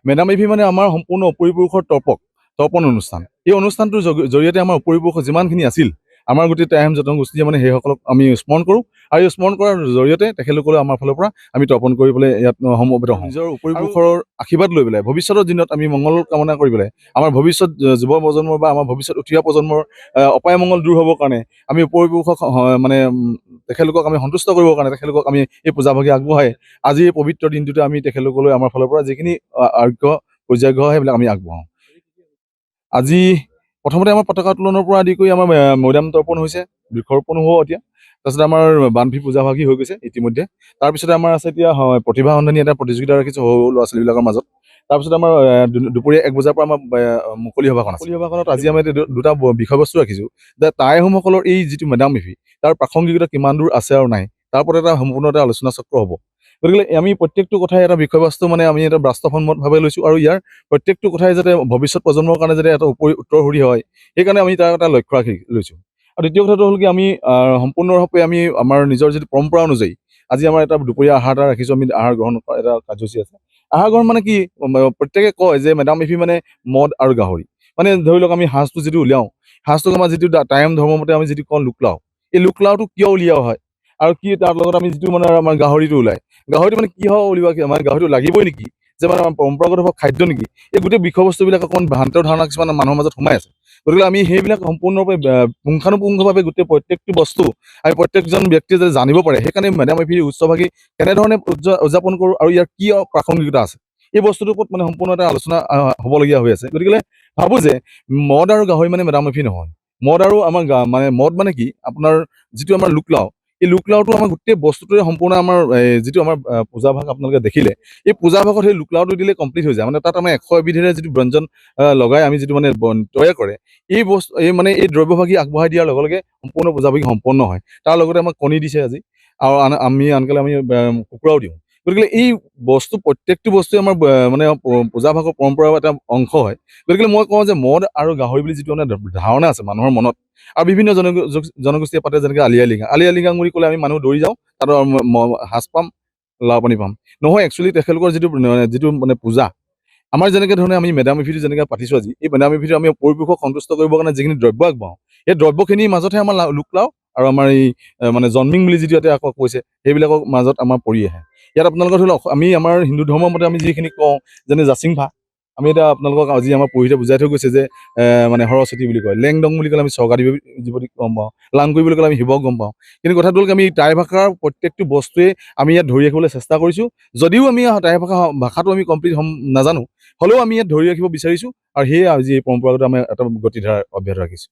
Madam মেফি মানে আমাৰ সম্পূৰ্ণ উপৰিপুৰুষৰ তৰ্পণ অনুষ্ঠান। এই অনুষ্ঠানটোৰ জৰিয়তে আমাৰ উপৰিপুৰুষ যিমানখিনি আছিল, আমাৰ গোটেই টাইম জনগোষ্ঠীয়ে মানে সেইসকলক আমি স্মৰণ কৰোঁ, আৰু এই স্মৰণ কৰাৰ জৰিয়তে তেখেতলোকলৈ আমাৰ ফালৰ পৰা আমি তৰ্পণ কৰিবলৈ ইয়াত সমবেত হওঁ। নিজৰ উপৰিপুৰুষৰ আশীৰ্বাদ লৈ পেলাই ভৱিষ্যতৰ দিনত আমি মংগল কামনা কৰি পেলাই আমাৰ ভৱিষ্যত যুৱ প্ৰজন্মৰ বা আমাৰ ভৱিষ্যত উঠি অহা প্ৰজন্মৰ অপায় মংগল দূৰ হ'বৰ কাৰণে আমি উপৰিপুৰুষক মানে তেখেতলোকক আমি সন্তুষ্ট কৰিবৰ কাৰণে তেখেতলোকক আমি এই পূজা ভাগি আগবঢ়াই আজি এই পবিত্ৰ দিনটোতে আমি তেখেতলোকলৈ আমাৰ ফালৰ পৰা যিখিনি আৰোগ্য পৰ্যায় সেইবিলাক আমি আগবঢ়াওঁ। আজি প্ৰথমতে আমাৰ পতাকা উত্তোলনৰ পৰা আদি কৰি আমাৰ মৈদাম তৰ্পণ হৈছে, বৃক্ষৰোপণ হ'ব এতিয়া। তাৰপিছত আমাৰ বানভি পূজাভাগি হৈ গৈছে ইতিমধ্যে। তাৰপিছতে আমাৰ আছে এতিয়া প্ৰতিভা সন্ধানী এটা প্ৰতিযোগিতা ৰাখিছোঁ সৰু ল'ৰা ছোৱালীবিলাকৰ মাজত। তাৰপিছত আমাৰ দুপৰীয়া 1 বজাৰ পৰা আমাৰ মুকলি সভাখন আছে। মুকলি সভাখনত আজি আমি দুটা বিষয়বস্তু ৰাখিছোঁ যে টাই আহোমসকলৰ এই যিটো মেডাম মেফি তাৰ প্ৰাসংগিকতা কিমান দূৰ আছে আৰু নাই, তাৰ ওপৰত এটা সম্পূৰ্ণ এটা আলোচনা চক্ৰ হ'ব। গতিকে আমি প্ৰত্যেকটো কথাই এটা বিষয়বস্তু মানে আমি এটা বাস্তৱসন্মতভাৱে লৈছোঁ, আৰু ইয়াৰ প্ৰত্যেকটো কথাই যাতে ভৱিষ্যত প্ৰজন্মৰ কাৰণে যাতে এটা উত্তৰসূৰী হয়, সেইকাৰণে আমি তাৰ এটা লক্ষ্য ৰাখি লৈছোঁ। আৰু দ্বিতীয় কথাটো হ'ল কি, আমি সম্পূৰ্ণৰূপে আমি আমাৰ নিজৰ যিটো পৰম্পৰা অনুযায়ী আজি আমাৰ এটা দুপৰীয়া আহাৰ এটা ৰাখিছোঁ, আমি আহাৰ গ্ৰহণ কৰা এটা কাৰ্যসূচী আছে। আহাৰ গ্ৰহণ মানে কি, প্ৰত্যেকে কয় যে মেডাম মেফি মানে মদ আৰু গাহৰি। মানে ধৰি লওক আমি সাঁজটো যিটো উলিয়াওঁ, সাঁজটোক আমাৰ যিটো টাইম ধৰ্মমতে আমি যিটো কওঁ লোকলাও, এই লোকলাওটো কিয় উলিওৱা হয় আৰু কি তাৰ লগত আমি যিটো মানে আমাৰ গাহৰিটো ওলায়, গাহৰিটো মানে কি হয় উলিওৱা, আমাৰ গাহৰিটো লাগিবই নেকি, যে মানে আমাৰ পৰম্পৰাগত খাদ্য নেকি, এই গোটেই বিষয়বস্তুবিলাক অকণমান ভ্ৰান্ত ধাৰণা কিছুমান মানুহৰ মাজত সোমাই আছে। গতিকে আমি সেইবিলাক সম্পূৰ্ণৰূপে পুংখানুপুংখভাৱে গোটেই প্ৰত্যেকটো বস্তু আমি প্ৰত্যেকজন ব্যক্তিয়ে যাতে জানিব পাৰে, সেইকাৰণে মেডাম মেফিৰ উৎসৱভাগি কেনেধৰণে উদযাপন কৰোঁ আৰু ইয়াৰ কি প্ৰাসংগিকতা আছে, এই বস্তুটোৰ ওপৰত মানে সম্পূৰ্ণ এটা আলোচনা হ'বলগীয়া হৈ আছে। গতিকে ভাবোঁ যে মদ আৰু গাহৰি মানে মেডাম মেফি নহয়। মদ আৰু আমাৰ মানে মদ মানে কি, আপোনাৰ যিটো আমাৰ লোকলাও, এই লোকলাওটো আমাৰ গোটেই বস্তুটোৱে সম্পূৰ্ণ আমাৰ যিটো আমাৰ পূজাভাগ আপোনালোকে দেখিলে, এই পূজাভাগত সেই লোকলাওটো দিলে কমপ্লিট হৈ যায়। মানে তাত আমাৰ 100 এবিধেৰে যিটো ব্যঞ্জন লগাই আমি যিটো মানে তৈয়াৰ কৰে, এই বস্তু মানে এই দ্ৰব্যভাগি আগবঢ়াই দিয়াৰ লগে লগে সম্পূৰ্ণ পূজাভাগি সম্পন্ন হয়। তাৰ লগতে আমাক কণী দিছে আজি, আৰু আনকালে আমি কুকুৰাও দিওঁ। গতিকে এই বস্তু প্ৰত্যেকটো বস্তুৱে আমাৰ মানে পূজাভাগৰ পৰম্পৰাৰ এটা অংশ হয়। গতিকে মই কওঁ যে মদ আৰু গাহৰি বুলি যিটো মানে ধাৰণা আছে মানুহৰ মনত, আৰু বিভিন্ন জনগোষ্ঠীয়ে পাতে, যেনেকৈ আলি আই লৃগাং বুলি ক'লে আমি মানুহ দৌৰি যাওঁ, তাত সাজ পাম, লাও পানী পাম। নহয়, একচুৱেলি তেখেতলোকৰ যিটো মানে পূজা, আমাৰ যেনেকৈ ধৰণে আমি মেডাম মেফিটো যেনেকৈ পাতিছোঁ আজি, এই মেডাম মেফিটো আমি পৰিৱেশক সন্তুষ্ট কৰিবৰ কাৰণে যিখিনি দ্ৰব্য আগবঢ়াওঁ, সেই দ্ৰব্যখিনিৰ মাজতহে আমাৰ লোকলাও আৰু আমাৰ এই মানে জন্মিং বুলি যিটো ইয়াতে আকৌ কৈছে, সেইবিলাকৰ মাজত আমাৰ পৰি আহে। ইয়াত আপোনালোকৰ ধৰি লওক আমি আমাৰ হিন্দু ধৰ্মৰ মতে আমি যিখিনি কওঁ, যেনে জাচিং ভা, আমি এতিয়া আপোনালোকক আজি আমাৰ পুৰোহিতে বুজাই থৈ গৈছে যে মানে সৰস্বতী বুলি কয়, লেংডং বুলি ক'লে আমি স্বৰ্গাদেৱী বুলি গম পাওঁ, লাংকুই বুলি ক'লে আমি শিৱক গম পাওঁ। কিন্তু কথাটো হ'ল আমি টাই ভাষাৰ প্ৰত্যেকটো বস্তুৱে আমি ইয়াত ধৰি ৰাখিবলৈ চেষ্টা কৰিছোঁ। যদিও আমি টাই ভাষাটো আমি কমপ্লিট নাজানো, হ'লেও আমি ইয়াত ধৰি ৰাখিব বিচাৰিছোঁ, আৰু সেয়ে আজি এই পৰম্পৰাগত আমি এটা গতিধাৰা অব্যাহত ৰাখিছোঁ।